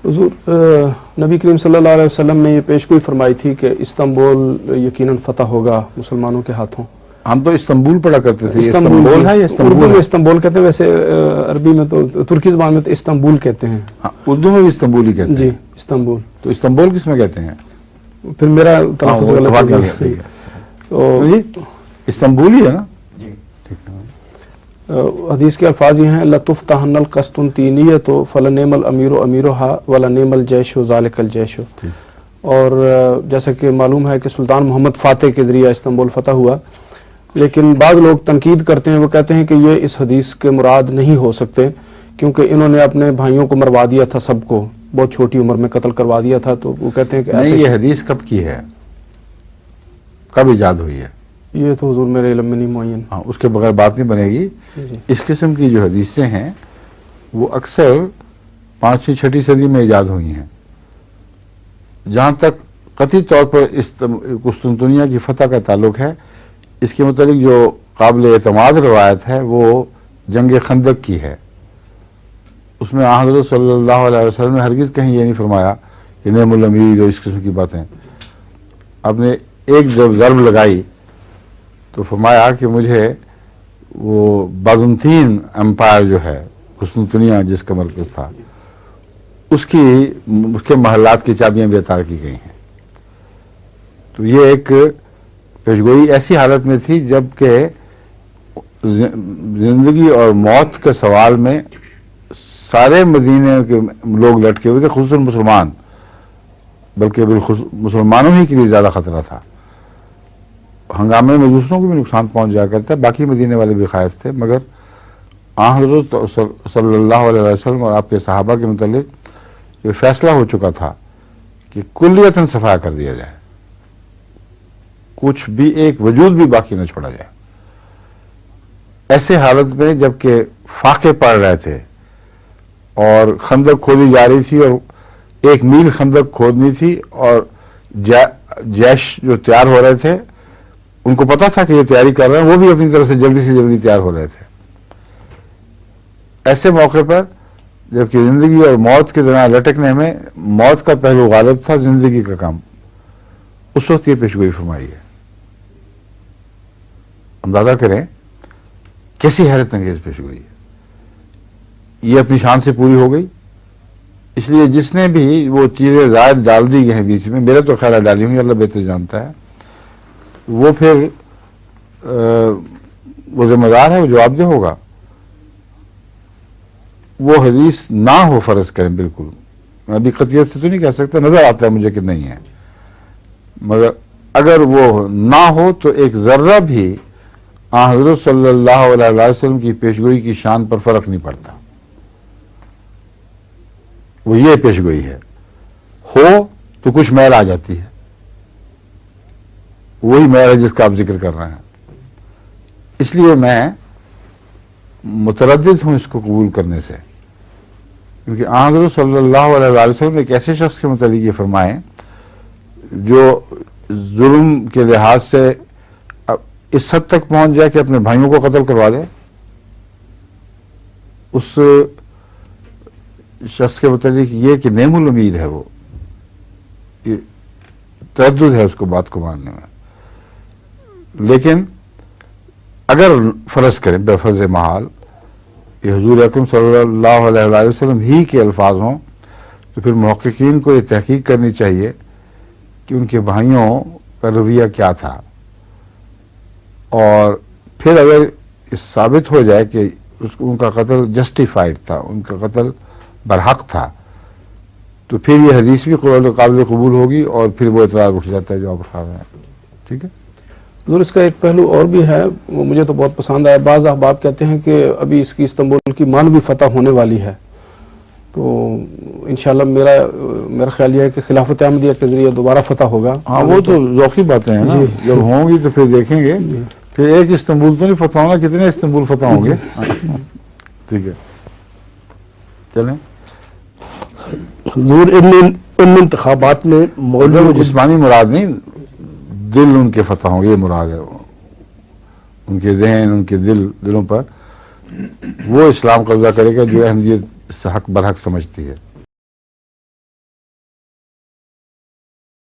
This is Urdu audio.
حضور نبی کریم صلی اللہ علیہ وسلم نے یہ پیشگوئی فرمائی تھی کہ استنبول یقیناً فتح ہوگا مسلمانوں کے ہاتھوں. ہم تو استنبول پڑھا کرتے تھے. استنبول ہے یا استنبول؟ اردو میں استنبول کہتے ہیں، ویسے عربی میں تو ترکی زبان میں تو استنبول کہتے ہیں. ہاں اردو میں بھی استنبول ہی کہتے ہیں. جی استنبول. تو استنبول کس میں کہتے ہیں؟ پھر میرا تلفظ غلط ہے. جی استنبول ہی ہے نا. حدیث کے الفاظ یہ ہیں لَتُفْتَحَنَّ الْقَسْطُنطِینِیَّۃُ فَلَنِعْمَ الْأَمِیرُ أَمِیرُهَا وَلَنِعْمَ الْجَیشُ ذَلِکَ الْجَیشُ. اور جیسا کہ معلوم ہے کہ سلطان محمد فاتح کے ذریعہ استنبول فتح ہوا، لیکن بعض لوگ تنقید کرتے ہیں، وہ کہتے ہیں کہ یہ اس حدیث کے مراد نہیں ہو سکتے، کیونکہ انہوں نے اپنے بھائیوں کو مروا دیا تھا، سب کو بہت چھوٹی عمر میں قتل کروا دیا تھا. تو وہ کہتے ہیں کہ نہیں، یہ حدیث کب کی ہے، کب ایجاد ہوئی ہے؟ یہ تو حضور میرے علم میں نہیں معین. ہاں اس کے بغیر بات نہیں بنے گی. اس قسم کی جو حدیثیں ہیں وہ اکثر 5ویں 6ٹھی صدی میں ایجاد ہوئی ہیں. جہاں تک قطعی طور پر قسطنطنیہ کی فتح کا تعلق ہے، اس کے متعلق جو قابل اعتماد روایت ہے وہ جنگ خندق کی ہے. اس میں حضرت صلی اللہ علیہ وسلم نے ہرگز کہیں یہ نہیں فرمایا کہ نعم الامیر اور اس قسم کی باتیں. آپ نے ایک جب ضرب لگائی تو فرمایا کہ مجھے وہ بازنطین امپائر جو ہے قسطنطنیہ جس کا مرکز تھا اس کے محلات کی چابیاں بھی عطا کی گئی ہیں. تو یہ ایک پیشگوئی ایسی حالت میں تھی جب کہ زندگی اور موت کے سوال میں سارے مدینے کے لوگ لٹکے ہوئے تھے، خصوصاً مسلمان، بلکہ مسلمانوں ہی کے لیے زیادہ خطرہ تھا. ہنگامے میں دوسروں کو بھی نقصان پہنچ جایا کرتا ہے، باقی مدینے والے بھی خائف تھے، مگر حضرت صلی اللہ علیہ وسلم اور آپ کے صحابہ کے متعلق یہ فیصلہ ہو چکا تھا کہ کلیتاً صفایا کر دیا جائے، کچھ بھی ایک وجود بھی باقی نہ چھوڑا جائے. ایسے حالت میں جب کہ فاقے پڑ رہے تھے اور خندق کھودی جا رہی تھی اور 1 میل خندق کھودنی تھی، اور جیش جو تیار ہو رہے تھے ان کو پتا تھا کہ یہ تیاری کر رہے ہیں، وہ بھی اپنی طرف سے جلدی تیار ہو رہے تھے. ایسے موقع پر جبکہ زندگی اور موت کے درمیان لٹکنے میں موت کا پہلو غالب تھا، زندگی کا کام، اس وقت یہ پیشگوئی فرمائی ہے. اندازہ کریں کیسی حیرت انگیز پیشگوئی ہے. یہ اپنی شان سے پوری ہو گئی. اس لیے جس نے بھی وہ چیزیں زائد ڈال دی گئی ہیں بیچ میں، میرے تو خیر ڈالی ہوئی، اللہ بہتر جانتا ہے، وہ پھر وہ ذمہ دار ہے، وہ جواب دہ ہوگا. وہ حدیث نہ ہو فرض کریں، بالکل میں ابھی قطعیت سے تو نہیں کہہ سکتا، نظر آتا ہے مجھے کہ نہیں ہے، مگر اگر وہ نہ ہو تو ایک ذرہ بھی حضرت صلی اللہ علیہ وسلم کی پیشگوئی کی شان پر فرق نہیں پڑتا. وہ یہ پیشگوئی ہے، ہو تو کچھ میل آ جاتی ہے، وہی میل ہے جس کا آپ ذکر کر رہے ہیں. اس لیے میں متردد ہوں اس کو قبول کرنے سے، کیونکہ حضرت صلی اللہ علیہ وسلم ایک ایسے شخص کے متعلق یہ فرمائیں جو ظلم کے لحاظ سے اس حد تک پہنچ جائے کہ اپنے بھائیوں کو قتل کروا دے. اس شخص کے متعلق یہ کہ نعم الامیر ہے، وہ تردد ہے اس کو بات کو ماننے میں. لیکن اگر فرض کریں بے فرض محال یہ حضور اکرم صلی اللہ علیہ وسلم ہی کے الفاظ ہوں، تو پھر محققین کو یہ تحقیق کرنی چاہیے کہ ان کے بھائیوں کا رویہ کیا تھا، اور پھر اگر اس ثابت ہو جائے کہ ان کا قتل جسٹیفائڈ تھا، ان کا قتل برحق تھا، تو پھر یہ حدیث بھی قابل قبول ہوگی اور پھر وہ اعتراض اٹھ جاتا ہے جو آپ اٹھا رہے ہیں. ٹھیک ہے. حضور اس کا ایک پہلو اور بھی ہے، وہ مجھے تو بہت پسند آیا. بعض احباب کہتے ہیں کہ ابھی اس کی استنبول کی مانوی فتح ہونے والی ہے، تو انشاءاللہ میرا خیال یہ ہے کہ خلافت احمدیہ کے ذریعے دوبارہ فتح ہوگا. ہاں وہ تو ذوقی باتیں ہیں نا، جب ہوں گی تو پھر دیکھیں گے. پھر ایک استنبول تو نہیں فتح ہونا، کتنے استنبول فتح ہوں گے. ٹھیک ہے چلیں. حضور ان انتخابات میں وہ جسمانی مراد نہیں، دل ان کے فتح ہوں گے، یہ مراد ہے. ان کے ذہن، ان کے دلوں پر وہ اسلام قبضہ کرے گا جو احمدیت حق برحق سمجھتی ہے.